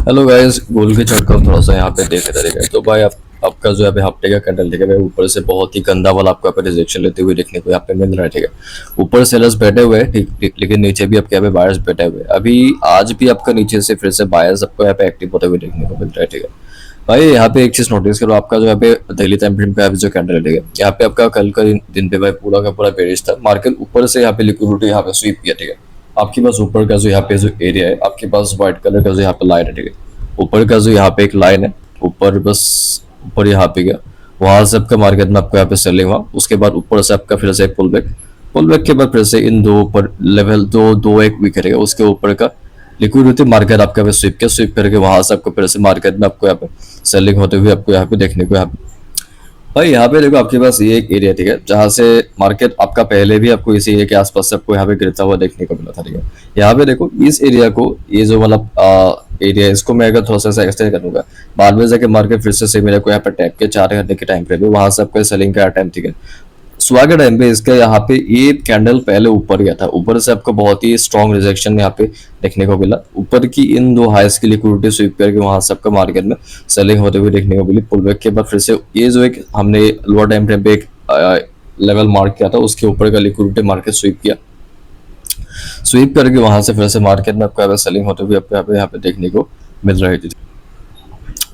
Hello guys, गोल के चढ़ कर थोड़ा सा यहाँ पे देख रहे थे तो भाई आपका जो है हफ्ते का कैंडल ठीक है भाई, ऊपर से बहुत ही गंदा वाला आपको यहाँ पे रिजेक्शन लेते हुए देखने को यहाँ पे मिल रहा है। ठीक है, ऊपर सेलर्स बैठे हुए हैं ठीक ठीक, लेकिन नीचे भी आपके यहाँ पे बायर्स बैठे हुए हैं। अभी आज भी आपका नीचे से फिर से बायर्स आपको यहाँ पे एक्टिव होते हुए देखने को मिल रहा है। ठीक है भाई, यहाँ पे एक चीज नोटिस करो, आपका जो यहाँ पे डेली टाइम फ्रेम पे जो कैंडल है ठीक है, यहाँ पे आपका कल का दिन पे भाई पूरा का पूरा बेरिश था। मार्केट ऊपर से यहाँ पे लिक्विडिटी यहाँ पे स्वीप किया। ठीक है, आपके पास ऊपर का जो यहाँ पे जो एरिया है, आपके पास व्हाइट कलर का जो यहाँ पे लाइन है। ठीक है, ऊपर का जो यहाँ पे एक लाइन है, ऊपर बस ऊपर यहाँ पे गया, वहां से आपका मार्केट में आपको यहाँ पे सेलिंग हुआ। उसके बाद ऊपर से आपका फिर से पुल बैक के बाद फिर से इन दो ऊपर लेवल दो दो एक वीक रहेगा, उसके ऊपर का लिक्विडिटी मार्केट आपका यहाँ पे स्विप करके वहां से आपको फिर से मार्केट में आपको यहाँ पे सेलिंग होते हुए आपको यहाँ पे देखने को यहाँ पे भाई यहाँ पे देखो, आपके पास ये एक एरिया ठीक है, जहाँ से मार्केट आपका पहले भी आपको इसी एरिया के आसपास से आपको यहाँ पे गिरता हुआ देखने को मिला था। ठीक है, यहाँ पे देखो इस एरिया को, ये जो मतलब एरिया है, इसको मैं अगर थोड़ा सा एक्सटेंड करूंगा, बाद में जाके मार्केट फिर से मेरे को यहाँ पे टैप के 4 घंटे के टाइम पे वहां से आपको सेलिंग का टाइम ठीक है, सुबह के टाइम पे इसका यहाँ पे ये कैंडल पहले ऊपर गया था, ऊपर से आपको बहुत ही स्ट्रॉन्ग रिजेक्शन यहाँ पे देखने को मिला। ऊपर की इन दो हाइस की लिक्विडिटी स्वीप करके वहां से आपका मार्केट में सेलिंग होते हुए देखने को मिली। पुल बैक के बाद फिर से ये जो एक हमने लोअर टाइम फ्रेम पे एक लेवल मार्क किया था, उसके ऊपर का लिक्विडिटी मार्केट स्वीप किया, स्वीप करके वहां से फिर से मार्केट में आपका सेलिंग होते हुए आपको यहाँ पे देखने को मिल रही थी।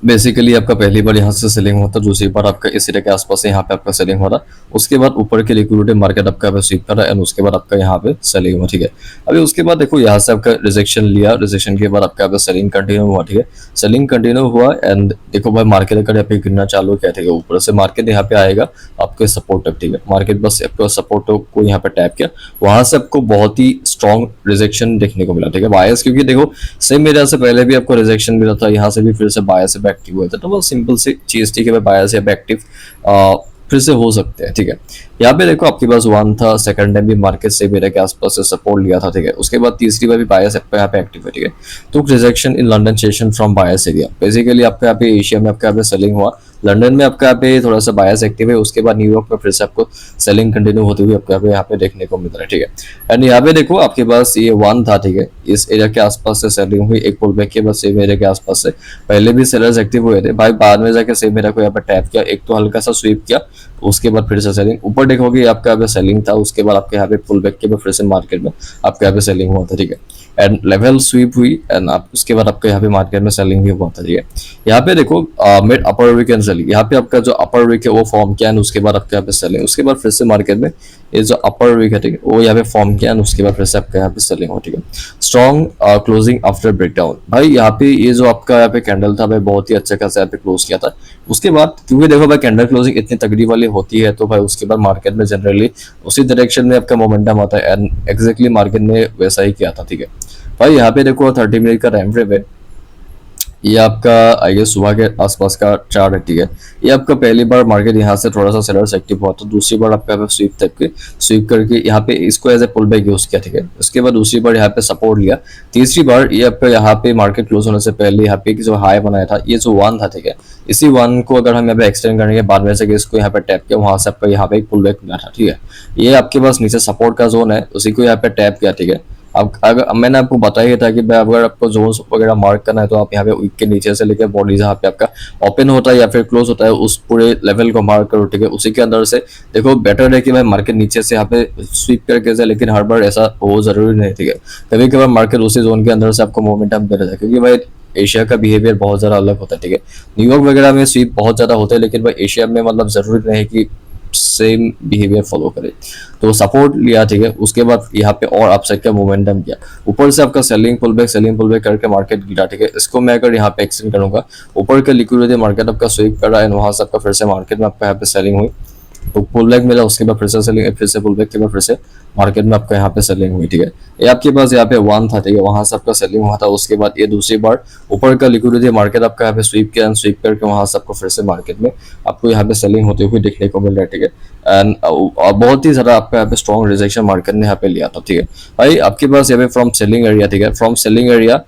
बेसिकली आपका पहली बार यहाँ से सेलिंग होता, दूसरी बार आपका इस एरिया के आसपास से यहाँ पे आपका सेलिंग हो रहा, उसके बाद ऊपर के लिक्विडिटी मार्केट आपका पे स्वीप कर रहा है एंड उसके बाद आपका यहाँ पे सेलिंग हुआ। ठीक है, अभी उसके बाद देखो यहाँ से आपका रिजेक्शन लिया, रिजेक्शन के बाद आपका पे सेलिंग कंटिन्यू हुआ। ठीक है, सेलिंग कंटिन्यू हुआ एंड देखो भाई मार्केट अगर यहाँ पे गिरना चालू किया, ठीक है, ऊपर से मार्केट यहाँ पे आएगा आपके सपोर्ट तक। ठीक है, मार्केट बस आपको सपोर्ट को यहाँ पे टैप किया, वहां से आपको बहुत ही स्ट्रॉन्ग रिजेक्शन देखने को मिला। ठीक है, बायस क्योंकि देखो सेम एरिया से पहले भी आपको रिजेक्शन मिला था, यहाँ से भी फिर से बायस से एक्टिव हुए थे, तो वो सिंपल सी चीज थी कि भाई बायस या एक्टिव फिर से हो सकते हैं। ठीक है, यहाँ पे देखो आपके पास वन था, सेकंड टाइम भी मार्केट से मेरे के आसपास से सपोर्ट लिया था। ठीक है, उसके बाद तीसरी बार भी बायस यहाँ पे एक्टिव है। ठीक है, तो rejection in London session from bias area, basically आपका यहाँ पे एशिया में आपका यहाँ पे सेलिंग हुआ, लंदन में आपका यहाँ पे थोड़ा सा बायस एक्टिव है, उसके बाद न्यूयॉर्क में फिर से आपको सेलिंग कंटिन्यू होती हुई आपको यहाँ पे देखने को मिल रहा है। ठीक है, एंड यहाँ पे देखो आपके पास ये वन था। ठीक है, इस एरिया के आसपास से सेलिंग हुई, एक पुल बैक के बाद सेम एरिया के आसपास से पहले भी सेलर्स एक्टिव हुए थे भाई, बाद में जाके सेम एरिया को यहाँ पे टैप किया, एक तो हल्का सा स्वीप किया, उसके बाद फिर से सेलिंग ऊपर देखोगे आपका यहाँ पे सेलिंग था, उसके बाद आपके यहाँ पे पुल बैक के बाद फिर से मार्केट में आपके यहाँ पे सेलिंग हुआ था। ठीक है, एंड लेवल स्वीप हुई एंड आप उसके बाद आपके यहाँ पे मार्केट में सेलिंग भी हुआ था। ठीक है, यहाँ पे देखो mid upper wick end selling, यहाँ पे आपका जो अपर वीक है वो फॉर्म किया एंड उसके बाद आपके यहाँ पे सेलिंग, उसके बाद फिर से मार्केट में ये जो अपर वीक है ठीक है, वो यहाँ पे फॉर्म किया एंड उसके बाद फिर से आपके यहाँ पे सेलिंग हो। ठीक है, स्ट्रॉन्ग क्लोजिंग आफ्टर ब्रेकडाउन, भाई यहाँ पे ये जो आपका यहाँ पे कैंडल था भाई बहुत ही अच्छा खासा यहाँ पे क्लोज किया था। उसके बाद क्योंकि देखो भाई कैंडल क्लोजिंग इतनी तगड़ी वाली होती है, तो भाई उसके बाद मार्केट में जनरली उसी डायरेक्शन में आपका मोमेंटम आता है एंड एग्जैक्टली मार्केट ने वैसा ही किया था। ठीक है भाई, यहाँ पे देखो 30 मिनट का टाइम फ्रेम है, ये आपका आई गेस सुबह के आसपास का चार्ट है। ठीक है, ये आपका पहली बार मार्केट यहाँ से थोड़ा सा सेलर्स एक्टिव हुआ, तो दूसरी बार आपका स्वीप टाइप के स्वीप करके यहाँ पे इसको as a pull back use किया। ठीक है, उसके बाद दूसरी बार यहाँ पे सपोर्ट लिया, तीसरी बार ये आपका यहाँ पे मार्केट क्लोज होने से पहले यहाँ पे जो हाई बनाया था, ये जो वन था। ठीक है, इसी वन को अगर हम यहाँ पे एक्सटेंड करेंगे बाद में से इसको यहाँ पे टैप किया, वहां से आपका यहाँ पे एक पुल बैक मिला था। ठीक है, ये आपके पास नीचे सपोर्ट का जोन है, उसी को यहाँ पे टैप किया। ठीक है, अब अगर मैंने आपको बताया था कि भाई अगर आपको जोन्स वगैरह मार्क करना है तो आप यहाँ पे वीक के नीचे से लेकर बॉडी जहाँ पे आपका ओपन होता है या फिर क्लोज होता है उस पूरे लेवल को मार्क करो। ठीक है, उसी के अंदर से देखो बेटर है कि भाई मार्केट नीचे से यहाँ पे स्वीप करके जाए, लेकिन हर बार ऐसा हो जरूरी नहीं। ठीक है, कभी कभार मार्केट उसी जोन के अंदर से आपको मोमेंटम दे रहा है, क्योंकि भाई एशिया का बिहेवियर बहुत ज्यादा अलग होता है। ठीक है, न्यूयॉर्क वगैरह में स्वीप बहुत ज्यादा होते हैं, लेकिन भाई एशिया में मतलब जरूरी नहीं कि सेम बिहेवियर फॉलो करे। तो सपोर्ट लिया। ठीक है, उसके बाद यहाँ पे और अपसाइड का मोमेंटम किया, ऊपर से आपका सेलिंग पुल बैक करके मार्केट गिरा। ठीक है, इसको मैं अगर यहाँ पे एक्सटेंड करूंगा, ऊपर का लिक्विडिटी मार्केट आपका स्वीप कर रहा है, वहां से आपका फिर से मार्केट में आपका यहाँ पे सेलिंग हुई, तो पुल बैक मिला, उसके बाद फिर से सेलिंग, फिर से पुल बैक के बाद फिर से मार्केट में आपका यहाँ पे सेलिंग हुई। ठीक है, ये आपके पास यहाँ पे वन था। ठीक है, वहां से आपका सेलिंग हुआ था, उसके बाद ये दूसरी बार ऊपर का लिक्विडिटी मार्केट आपका यहाँ पे स्वीप किया, स्वीप करके वहां से आपको फिर से मार्केट में आपको यहाँ पे सेलिंग होते हुए देखने को मिल रहा है। ठीक है, एंड बहुत ही ज्यादा आपका यहाँ पे स्ट्रॉन्ग रिजेक्शन मार्केट ने यहाँ पे लिया था। ठीक है भाई, आपके पास यहाँ पे फ्रॉम सेलिंग एरिया, ठीक है, from selling area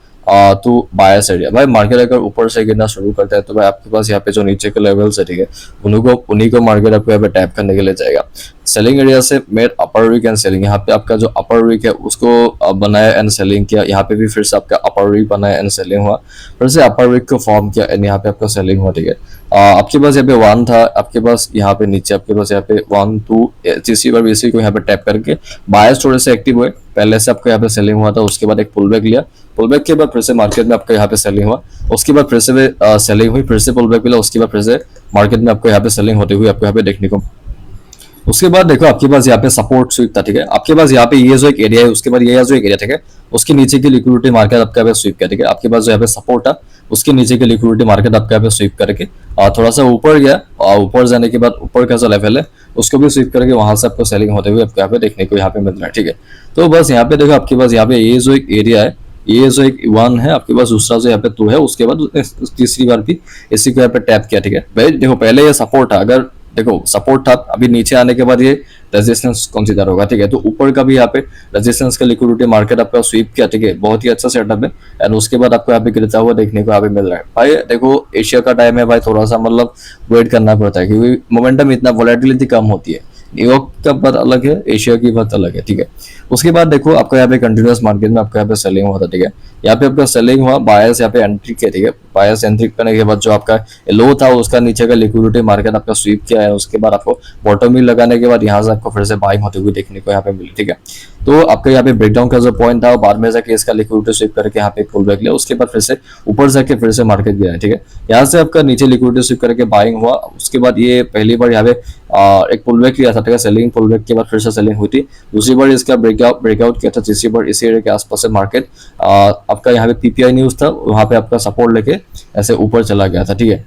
to buyers area. भाई मार्केट अगर ऊपर से गिरना शुरू करता है तो भाई आपके पास यहाँ पे जो नीचे के लेवल्स है, ठीक है, उन्हीं को मार्केट आपको यहाँ पे टैप करने के लिए जाएगा। सेलिंग एरिया से mid upper wick end selling, यहाँ पे आपका जो अपर वीक है उसको बनाया एंड सेलिंग किया, यहाँ पे भी फिर से आपका अपर वीक बनाया एंड सेलिंग हुआ, फिर से अपर वीक को फॉर्म किया एंड यहाँ पे आपका सेलिंग हुआ, ठीक है। आपके पास यहाँ पे 1 था, आपके पास यहाँ पे नीचे आपके पास यहाँ पे 1 2 तीसरी बार इसी को यहाँ पे टैप करके बायर्स थोड़े से एक्टिव हुए। पहले से आपको यहाँ पे सेलिंग हुआ था, उसके बाद एक पुल बैक लिया, पुल बैक के बाद फिर से मार्केट में आपका यहाँ पे सेलिंग हुआ, उसके बाद फिर से सेलिंग हुई, फिर से पुल बैक मिला, उसके बाद फिर से मार्केट में आपको यहाँ पे सेलिंग होते हुए आपको यहाँ पे देखने को। उसके बाद देखो आपके पास यहाँ पे सपोर्ट स्वीप था, ठीक है, आपके पास यहाँ पे ये जो एक एरिया है, उसके बाद ये जो एक एरिया, ठीक है, उसके नीचे की लिक्विडिटी मार्केट आपका यहाँ पे स्वीप किया, ठीक है। आपके पास जो यहाँ पे सपोर्ट था उसके नीचे की लिक्विडिटी मार्केट आपका यहाँ पे स्वीप करके थोड़ा सा ऊपर गया, और ऊपर जाने के बाद ऊपर का जो लेवल है उसको भी स्वीप करके वहां से आपको सेलिंग होते हुए आपको यहाँ पे देखने को यहाँ पे मिल रहा है, ठीक है। तो बस यहाँ पे देखो आपके पास यहाँ पे ये जो एक एरिया है, ये जो एक 1 है, आपके पास दूसरा जो यहाँ पे 2 है, उसके बाद तीसरी बार भी इसी को यहाँ पे टैप किया, ठीक है। भाई देखो पहले ये सपोर्ट था, अगर देखो सपोर्ट था, अभी नीचे आने के बाद ये रेजिस्टेंस कंसीडर होगा, ठीक है। तो ऊपर का भी यहाँ पे रेजिस्टेंस का लिक्विडिटी मार्केट आपका स्वीप किया, ठीक है, बहुत ही अच्छा सेटअप है एंड उसके बाद आपको यहाँ पे गिरता हुआ देखने को यहाँ पे मिल रहा है। भाई देखो एशिया का टाइम है भाई, थोड़ा सा मतलब वेट करना पड़ता है क्योंकि मोमेंटम इतना वोलेटिलिटी कम होती है, न्यूयॉर्क का बात अलग है, एशिया की बात अलग है, ठीक है। उसके बाद देखो आपका यहाँ पे कंटिन्यूअस मार्केट में आपका यहाँ पे सेलिंग हुआ था, ठीक है, यहाँ पे आपका सेलिंग हुआ, बायर्स यहाँ पे एंट्री किया, ठीक है, बायर्स एंट्री करने के बाद जो आपका लो था उसका नीचे का लिक्विडिटी मार्केट आपका स्वीप किया है, उसके बाद आपको बॉटम ही लगाने के बाद यहाँ से आपको फिर से बाइंग होते हुए देखने को यहाँ पे मिली, ठीक है। तो आपका यहाँ पे ब्रेकडाउन का जो पॉइंट था बाद में जाके इसका लिक्विडिटी स्वीप करके यहाँ पे पुल बैक लिया, उसके बाद फिर से ऊपर जाके फिर से मार्केट गिरा है, ठीक है। यहाँ से आपका नीचे लिक्विडिटी स्वीप करके बाइंग हुआ, उसके बाद ये पहली बार यहाँ पे एक पुल बैक लिया था, ठीक है, सेलिंग पुल बैक के बाद फिर से सेलिंग हुई थी, दूसरी बार इसका ब्रेकआउट किया था, तीसरी बार इसी एरिया के आसपास से मार्केट आपका यहाँ पे पीपीआई न्यूज था, वहां पे आपका सपोर्ट लेके ऐसे ऊपर चला गया था, ठीक है।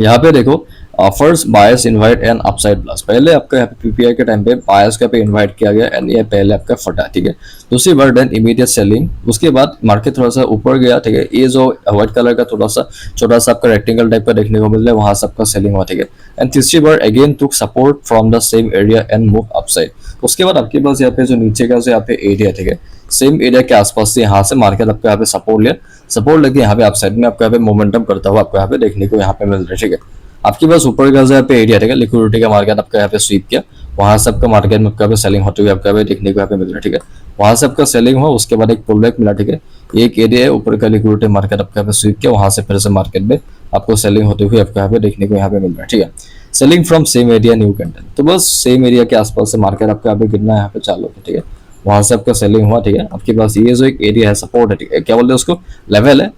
यहाँ पे देखो first buyers invite and upside plus, पहले आपका यहाँ पे पीपीआई के टाइम पे बायर्स का पे इनवाइट किया गया एंड ये पहले आपका फटा, ठीक है। दूसरी बार देन इमीडिएट सेलिंग, उसके बाद मार्केट थोड़ा सा ऊपर गया, ठीक है, ये जो व्हाइट कलर का थोड़ा सा छोटा सा आपका रेक्टेंगल टाइप का देखने को मिल रहा है, वहां से आपका सेलिंग हुआ, ठीक है। एंड तीसरी बार again took support from the same area and move upside, उसके बाद आपके पास यहाँ पे जो नीचे का जो यहाँ पे एरिया, ठीक है, सेम एरिया के आसपास से यहाँ से मार्केट आपको यहाँ पे सपोर्ट लेके यहाँ पे अपसाइड में आपको यहाँ पे मोमेंटम करता हुआ आपको यहाँ पे देखने को यहाँ पे मिल रहा है, ठीक है। आपके पास ऊपर का जो यहाँ पे एरिया, ठीक है, लिक्विडिटी का मार्केट आपका यहाँ पे स्वीप किया, वहां से आपका मार्केट में आपका यहाँ पे सेलिंग होते हुए आपका यहाँ पे देखने को यहाँ पे मिल रहा है, ठीक है। वहां से आपका सेलिंग हुआ, उसके बाद एक पुल बैक मिला, ठीक है, एक एरिया है ऊपर का लिक्विडिटी मार्केट आपका यहाँ पे स्वीप किया, वहां से फिर से मार्केट में आपको सेलिंग होते हुए आपको यहाँ पे देखने को यहाँ पे मिल रहा है, ठीक है। Selling from same area new candle, तो बस सेम एरिया के आसपास से मार्केट आपका यहाँ पे गिरना यहाँ पे चालू होता है, ठीक है, वहां से आपका सेलिंग हुआ, ठीक है। आपके पास ये जो एक एरिया है सपोर्ट है, ठीक है, क्या बोलते हैं उसको, लेवल है,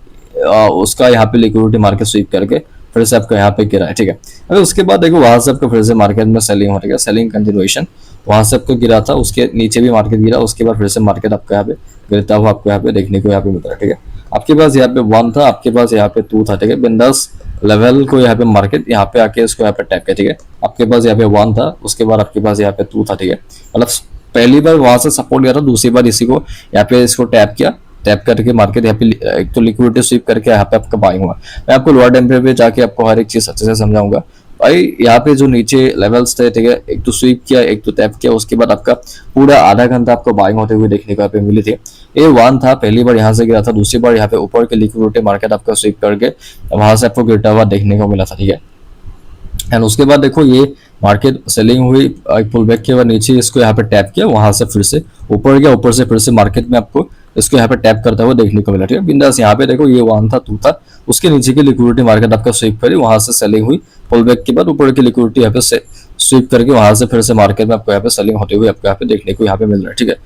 उसका यहाँ पे लिक्विडिटी मार्केट स्वीप करके फिर से आपका यहाँ पे गिरा है, ठीक है। अगर उसके बाद देखो वहां से आपको फिर से मार्केट में सेलिंग हो रही है, सेलिंग कंटिन्यूएशन, वहां से आपको गिरा था, उसके नीचे भी मार्केट गिरा, उसके बाद फिर से मार्केट आपका यहाँ पे गिरता हुआ आपको यहाँ पे देखने को यहाँ पे मिल रहा है, ठीक है। आपके पास यहाँ पे 1 था, आपके पास यहाँ पे 2 था, ठीक है, बिंदास लेवल को यहाँ पे मार्केट यहाँ पे आके इसको यहाँ पे टैप किया, ठीक है। आपके पास यहाँ पे 1 था, उसके बाद आपके पास यहाँ पे 2 था, ठीक है, मतलब पहली बार वहां से सपोर्ट लिया था, दूसरी बार इसी को यहाँ पे इसको टैप किया, टैप करके मार्केट यहाँ पे एक तो लिक्विडिटी स्वीप करके यहाँ पे आपका बाइंग हुआ। मैं आपको लोअर टेम्परेचर पे जाके आपको हर एक चीज अच्छे से समझाऊंगा। भाई यहाँ पे जो नीचे लेवल्स थे, ठीक है, एक तो स्वीप किया, एक तो टैप किया, उसके बाद आपका पूरा आधा घंटा आपको बाइंग होते हुए देखने को यहाँ पे मिली थी। ये 1 था, पहली बार यहाँ से गिरा था, दूसरी बार यहाँ पे ऊपर के लिक्विडिटी मार्केट आपका स्वीप करके वहां से आपको गिरता हुआ देखने को मिला था, ठीक है। एंड उसके बाद देखो ये मार्केट सेलिंग हुई, एक पुल बैक के बाद नीचे इसको यहाँ पे टैप किया, वहां से फिर से ऊपर गया, ऊपर से फिर से मार्केट में आपको इसको यहाँ पे टैप करता हुआ देखने को मिला, ठीक है। बिंदास यहाँ पे देखो ये 1 था, 2 था, उसके नीचे की लिक्विडिटी मार्केट आपका स्वीप करी, वहां से सेलिंग हुई, पुल बैक के बाद ऊपर की लिक्विडिटी यहाँ पे स्वीप करके वहां से फिर से मार्केट में आपको यहाँ पे सेलिंग होते हुए आपको यहाँ पे देखने को यहाँ पे मिल रहा है, ठीक है।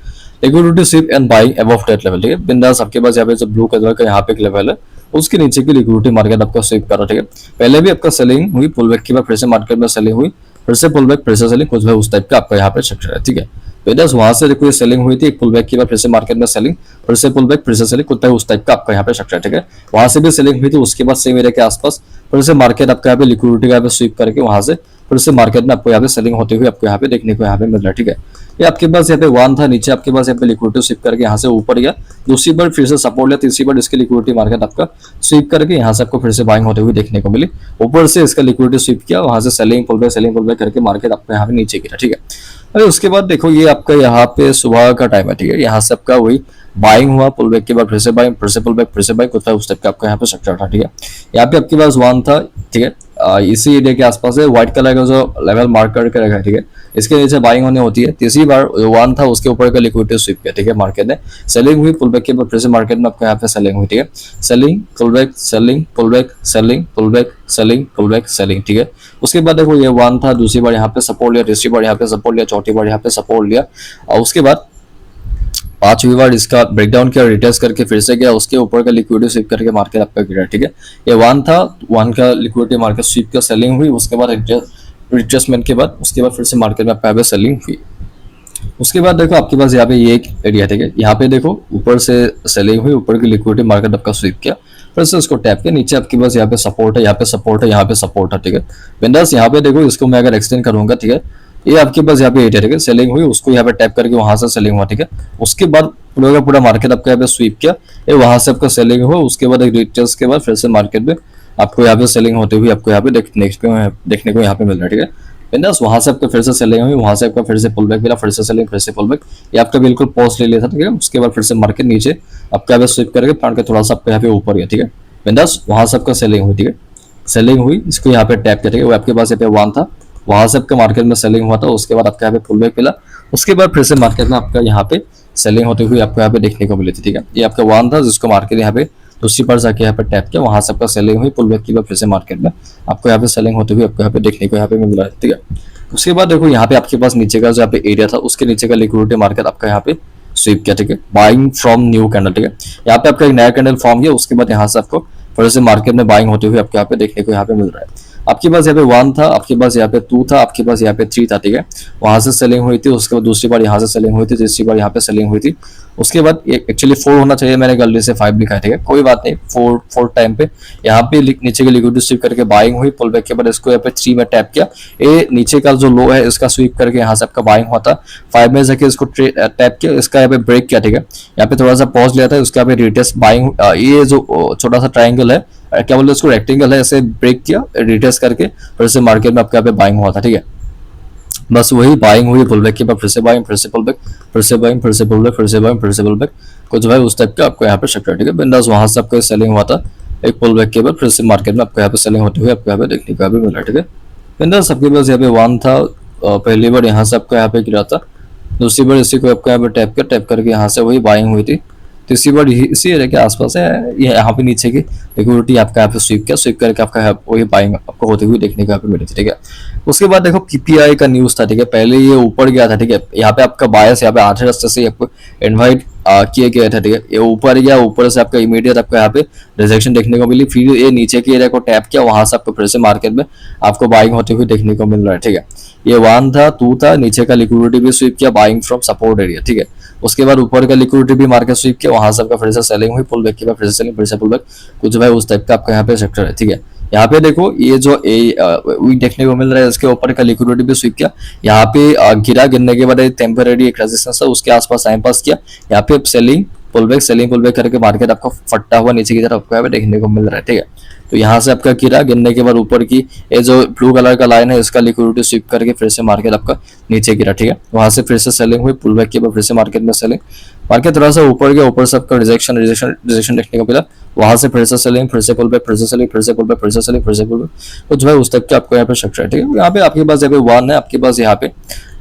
Liquidity SVEEP and buying above that level, ठीक है, बिंदास आपके पास यहाँ पे जो ब्लू कलर का यहाँ पे एक लेवल है, उसके नीचे की लिक्विडिटी मार्केट आपका स्वीप कर रहा है, ठीक है। पहले भी आपका सेलिंग हुई, पुल बैक के बाद फिर से मार्केट में सेलिंग हुई, फिर से पुल बैक, फिर से सेलिंग, कुछ भाई उस टाइप का आपका यहाँ पे स्ट्रक्चर है, ठीक है। बेदास वहां से देखो ये सेलिंग हुई थी, एक पुल बैक के बाद फिर से मार्केट में सेलिंग, फिर से पुल बैक, फिर से सेलिंग, कुछ भाई उस टाइप का आपका यहाँ पे स्ट्रक्चर, ठीक है। वहां से भी सेलिंग हुई थी, उसके बाद सेम एरिया के आसपास फिर से मार्केट आपका यहाँ पे लिक्विडिटी का यहाँ पे स्वीप करके वहां से फिर से मार्केट में आपको यहाँ पे सेलिंग होते हुए आपको यहाँ पे देखने को यहाँ पे मिल रहा है, ठीक है। ये आपके पास यहाँ पे 1 था, नीचे आपके पास यहाँ पे लिक्विडिटी स्वीप करके यहाँ से ऊपर गया, दूसरी बार फिर से सपोर्ट लिया, तीसरी बार इसकी लिक्विडिटी मार्केट आपका स्वीप करके यहाँ से आपको फिर से बाइंग होते हुए देखने को मिली, ऊपर से इसका लिक्विडिटी स्वीप किया, वहां से सेलिंग पुल बैक करके मार्केट आपको यहाँ पे नीचे गिरा, ठीक है। अरे उसके बाद देखो ये आपका यहाँ पे सुबह का टाइम है, ठीक है, यहाँ से आपका वही बाइंग हुआ, पुल बैक के बाद फिर से बाइंग, फिर से पुल बैक, फिर से बाइंग, कुछ उस टाइप का आपका यहाँ पे स्ट्रक्चर था, ठीक है। यहाँ पे आपके पास वन था, ठीक है, इसी एरिया के आसपास है, व्हाइट कलर का जो लेवल मार्क करके रखा है, ठीक है, इसके नीचे बाइंग होने होती है। तीसरी बार वन था उसके ऊपर का लिक्विडिटी स्वीप किया, ठीक है, मार्केट ने सेलिंग हुई, पुल बैक के बाद फिर से मार्केट में आपका यहाँ पे सेलिंग हुई, ठीक है, selling pull back, selling pull back, selling pull back, selling pull back, selling, ठीक है। उसके बाद देखो ये वन था, दूसरी बार यहाँ पे सपोर्ट लिया, तीसरी बार यहाँ पे सपोर्ट लिया, चौथी बार यहाँ पे सपोर्ट लिया, और उसके बाद पांचवी बार इसका ब्रेकडाउन किया, रिटेस्ट करके फिर से गया, उसके ऊपर का लिक्विडिटी स्वीप करके मार्केट आपका गिरा, ठीक है। ये वन था, वन का लिक्विडिटी मार्केट स्वीप का सेलिंग हुई, उसके बाद रिट्रेसमेंट के बाद उसके बाद फिर से मार्केट में आपका सेलिंग हुई। उसके बाद देखो आपके पास यहाँ पे ये एक एरिया, ठीक है, यहाँ पे देखो ऊपर से सेलिंग हुई, ऊपर की लिक्विडिटी मार्केट आपका स्वीप किया, फिर से उसको टैप किया, नीचे आपके पास यहाँ पे सपोर्ट है, यहाँ पे सपोर्ट है, यहाँ पे सपोर्ट है, ठीक है। बिंदास यहाँ पे देखो इसको मैं अगर एक्सटेंड करूंगा, ठीक है, ये आपके पास यहाँ पे एरिया, ठीक है, सेलिंग हुई, उसको यहाँ पे टैप करके वहां से सेलिंग हुआ, ठीक है। उसके बाद पूरा का पूरा मार्केट आपका यहाँ पे स्वीप किया, ये वहां से आपका सेलिंग हुआ, उसके बाद एक रिटेस्ट के बाद फिर से मार्केट में आपको यहाँ पे सेलिंग होते हुए आपको यहाँ पे देखने को यहाँ पे मिल रहा है, ठीक है। बिंदास वहां से आपका फिर से सेलिंग हुई, वहां से आपका फिर से पुल बैक मिला, फिर से सेलिंग, फिर से पुल बैक, ये आपका बिल्कुल पॉज ले लिया था, ठीक है। उसके बाद फिर से मार्केट नीचे आपका यहाँ पे स्वीप करके फाड़ के थोड़ा सा आपका यहाँ पे ऊपर गया, ठीक है। बिंदास वहां से आपका सेलिंग हुई, ठीक है, सेलिंग हुई, इसको यहाँ पे टैप किया, ठीक है, वो आपके पास यहाँ पे वन था, वहां से आपका मार्केट में सेलिंग हुआ था, उसके बाद आपका यहाँ पे पुल बैक मिला, उसके बाद फिर से मार्केट में आपका यहाँ पे सेलिंग होते हुए आपको यहाँ पे देखने को मिली थी, ठीक है। ये आपका वन था जिसको मार्केट यहाँ पे दूसरी बार जाके यहाँ पे टैप किया, वहां से आपका सेलिंग हुई, पुल बैक की बार फिर से मार्केट में आपको यहाँ पे सेलिंग होते हुए आपको यहाँ पे देखने को यहाँ पे मिल रहा है, ठीक है। उसके बाद देखो यहाँ पे आपके पास नीचे का जो यहाँ पे एरिया था उसके नीचे का लिक्विडिटी मार्केट आपका यहाँ पे स्वीप किया, ठीक है, बाइंग फ्रॉम न्यू कैंडल, ठीक है। यहाँ पे आपका एक नया कैंडल फॉर्म किया, उसके बाद यहाँ से आपको फिर से मार्केट में बाइंग होते हुए आपको यहाँ पे देखने को यहाँ पे मिल रहा है। आपके पास यहाँ पे वन था, आपके पास यहाँ पे टू था, आपके पास यहाँ पे थ्री था, ठीक है, वहां से सेलिंग हुई थी, उसके बाद दूसरी बार यहाँ से सेलिंग हुई थी, तीसरी बार यहाँ पे सेलिंग हुई थी, उसके बाद एक्चुअली फोर होना चाहिए, मैंने गलती से फाइव लिखा है, ठीक है, कोई बात नहीं, फोर टाइम पे यहाँ पे नीचे के लिक्विडिटी स्वीप करके बाइंग हुई, पुल बैक के बाद इसको यहाँ पे थ्री में टैप किया, ये नीचे का जो लो है इसका स्वीप करके यहाँ से आपका बाइंग हुआ था, फाइव में जाके इसको टैप किया, इसका यहाँ पे ब्रेक किया, ठीक है, यहाँ पे थोड़ा सा पॉज लिया था, उसका यहाँ पे रिटेस्ट बाइंग, ये जो छोटा सा ट्राइंगल है, क्या बोलते हैं इसको, रेक्टेंगल है, ऐसे ब्रेक किया, रिटेस्ट करके फिर से मार्केट में आपके यहाँ पे बाइंग हुआ था, ठीक है। बस वही बाइंग हुई, पुल बैक के बाद फिर से बाइंग, फिर से पुल बैक, फिर से बाइंग, फिर से पुल बैक, फिर से बाइंग, फिर से पुल बैक, कुछ भाई उस टाइप का आपको यहाँ पे स्ट्रक्चर, ठीक है। बिंदास वहां से आपको सेलिंग हुआ था, एक पुल बैक के बाद फिर से मार्केट में आपको यहाँ पे सेलिंग होते हुए आपको यहाँ पे देखने को यहाँ पे मिला, ठीक है। बिंदास आपके पास यहाँ पे वन था, पहली बार यहाँ से आपको यहाँ पे गिरा था, दूसरी बार इसी को आपको यहाँ पे टैप करके यहाँ से वही बाइंग हुई थी, तीसरी बार इसी एरिया के आसपास है, ये यहाँ पे नीचे की लिक्विडिटी आपका यहाँ पे स्वीप किया, स्वीप करके आपका वही बाइंग आपको होते हुए देखने को यहाँ पे मिली थी, ठीक है। उसके बाद देखो पीपीआई का न्यूज था, ठीक है, पहले ये ऊपर गया था, ठीक है, यहाँ पे आपका बायस यहाँ पे आधे रास्ते से आपको इनवाइट किया गया था, ठीक है, ये ऊपर गया, ऊपर से आपका इमीडिएट आपको यहाँ पे रिजेक्शन देखने को मिली, फिर ये नीचे के एरिया को टैप किया, वहां से आपको फिर से मार्केट में आपको बाइंग होते हुए देखने को मिल रहा है, ठीक है। ये वन था, टू था, नीचे का लिक्विडिटी भी स्वीप किया, बाइंग फ्रॉम सपोर्ट एरिया, ठीक है। उसके बाद ऊपर का लिक्विडिटी भी मार्केट स्वीप किया, वहां से आपका फिर से सेलिंग हुई, पुल बैक के बाद फिर से सेलिंग, फिर से पुल बैक, कुछ भाई उस टाइप का आपका यहाँ पे सेक्टर है, ठीक है। यहाँ पे देखो ये जो देखने को मिल रहा है, इसके ऊपर का लिक्विडिटी भी स्वीप किया, यहाँ पे गिरने के बाद टेम्पररी एक रेजिस्टेंस था, उसके आसपास टाइम पास किया, यहाँ पे सेलिंग पुल बैक करके मार्केट आपका फटता हुआ नीचे की तरफ आपको यहाँ पे देखने को मिल रहा है, ठीक है। तो यहाँ से आपका गिरने के बाद ऊपर की ये जो ब्लू कलर का लाइन है इसका लिक्विडिटी स्वीप करके फिर से मार्केट आपका नीचे गिरा, ठीक है। वहां से फिर से सेलिंग हुई, पुल बैक के बाद फिर से मार्केट में सेलिंग, मार्केट थोड़ा सा ऊपर गया, ऊपर से आपका रिजेक्शन देखने को मिला, वहां से फिर से सेलिंग, फिर से पुल बैक, फिर से सेलिंग, फिर से पुल बैक, फिर से सेलिंग, फिर से पुल बैक, तो जो है उस तक के आपको यहाँ पे स्ट्रक्चर है, ठीक है। यहाँ पे आपके पास यहाँ पे वन है, आपके पास यहाँ पे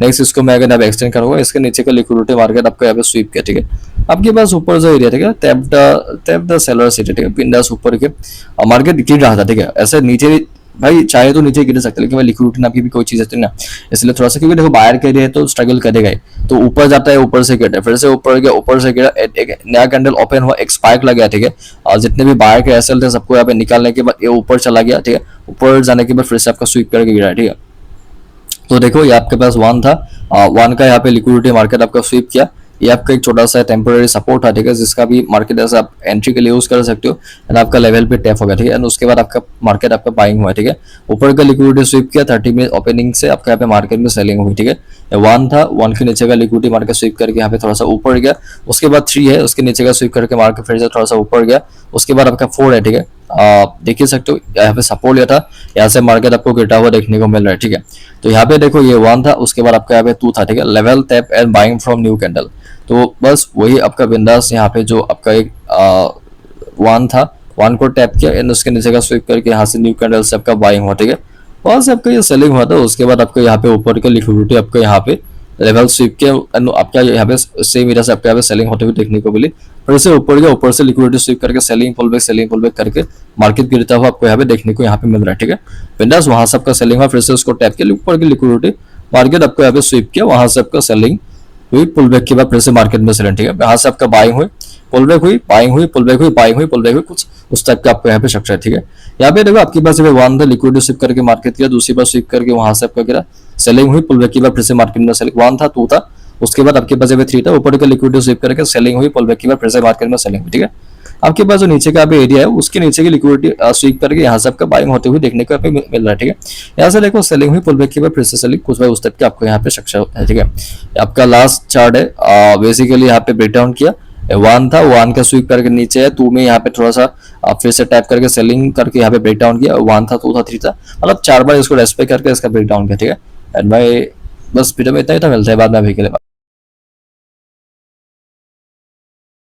नेक्स्ट इसको मैं अगर एक्सटेंड करूंगा, इसके नीचे का लिक्विडिटी मार्केट आपको यहाँ पे स्वीप किया, ठीक है। आपके पास ऊपर जो एरिया, ठीक है, टैप द सेलर सिटी, ठीक है, बिंदास ऊपर के मार्केट गिर रहा था, ठीक है, ऐसे नीचे भाई चाहे तो नीचे गिर सकते, लेकिन भाई लिक्विडिटी ना की भी कोई चीज है ना, इसलिए थोड़ा सा, क्योंकि देखो बाहर के एरिया तो स्ट्रगल करेगा ही, तो ऊपर जाता है, ऊपर से गिरता है, फिर से ऊपर गया, ऊपर से गिरा, एक नया कैंडल ओपन हुआ, एक स्पाइक लग गया, ठीक है, और जितने भी बाहर के एसएल थे सबको यहाँ पे निकालने के बाद ये ऊपर चला गया, ठीक है, ऊपर जाने के बाद फिर से आपका स्वीप करके गिरा, ठीक है। तो देखो ये आपके पास वन था, वन का यहाँ पे लिक्विडिटी मार्केट आपका स्वीप किया, ये आपका एक छोटा सा टेम्पोररी सपोर्ट है, ठीक है, जिसका भी मार्केट ऐसा आप एंट्री के लिए यूज कर सकते हो, एंड आपका लेवल पे टैप होगा, ठीक है, एंड उसके बाद आपका मार्केट आपका बाइंग हुआ, ठीक है, ऊपर का लिक्विडिटी स्वीप किया, 30 मिनट ओपनिंग से आपका यहाँ पे मार्केट में सेलिंग हुई, ठीक है। वन था, वन के नीचे का लिक्विडिटी मार्केट स्वीप करके यहाँ पे थोड़ा सा ऊपर गया, उसके बाद थ्री है, उसके नीचे का स्वीप करके मार्केट फिर से थोड़ा सा ऊपर गया, उसके बाद आपका फोर है, ठीक है, आप देख ही सकते हो यहाँ पे सपोर्ट लिया था, यहाँ से मार्केट आपको गिरता हुआ देखने को मिल रहा है, ठीक है। तो यहाँ पे देखो ये 1 था, उसके बाद आपका यहाँ पे 2 था, ठीक है। Level tap and buying from new candle, तो बस वही आपका बिंदास यहाँ पे जो आपका एक 1 था, 1 को टैप किया एंड उसके नीचे का स्विप करके यहाँ से न्यू कैंडल से आपका बाइंग हुआ, ठीक है। वहां से आपका ये सेलिंग हुआ था, उसके बाद आपका यहाँ पे ऊपर का लिक्विडिटी आपका यहाँ पे लेवल स्वीप के आपका यहाँ पे सेम एरिया से आपका यहाँ पे सेलिंग होते हुए देखने को मिली, फिर से ऊपर गया, ऊपर से लिक्विडिटी स्वीप करके सेलिंग पुल बैक करके मार्केट गिरता हुआ आपको यहाँ पे देखने को यहाँ पे मिल रहा है, ठीक है। बिंदास वहां से आपका सेलिंग हुआ, फिर से उसको टैप किया, ऊपर की लिक्विडिटी मार्केट आपको यहाँ पे स्वीप किया, वहां से आपका सेलिंग हुई, पुल बैक के बाद फिर से मार्केट में सेलिंग, ठीक है। यहाँ से आपका बाइंग हुई, पुल बैक हुई, बाइंग हुई, पुल बैक हुई, बाइंग हुई, पुल बैक हुई, कुछ उस टाइप का आपको यहाँ पे स्ट्रक्चर है, ठीक है। यहाँ पे देखो आपके पास 1 था, लिक्विडिटी स्विप करके मार्केट किया, दूसरी बार स्विप करके वहां से आपका गिरा, सेलिंग हुई, पुल बैक के बाद फिर से मार्केट में सेलिंग, 1 था, 2 था, उसके बाद आपके पास 3 था, ऊपर का लिक्विडिटी स्विप करके सेलिंग हुई, पुल बैक के बाद फिर से मार्केट में सेलिंग हुई, ठीक है। आपके पास जो नीचे का एरिया है उसके नीचे की लिक्विडिटी स्वीप करके यहाँ से आपका बाइंग होते हुए देखने को मिल रहा है, ठीक है। यहाँ से देखो सेलिंग हुई, पुल बैक के बाद फिर से सेलिंग, कुछ भाई उस टाइप के आपको यहाँ पे स्ट्रक्चर है, ठीक है। आपका लास्ट चार्ट है, बेसिकली यहाँ पे ब्रेक डाउन किया, 1 था, 1 का स्वीप करके नीचे है, 2 में यहाँ पे थोड़ा सा फिर से टैप करके सेलिंग करके यहाँ पे ब्रेक डाउन किया, 1 था, 2 था, 3 था, मतलब 4 बार इसको रेस्पेक्ट करके इसका ब्रेक डाउन किया, ठीक है। एंड भाई बस वीडियो में इतना ही था, मिलता है बाद में अभी के लिए।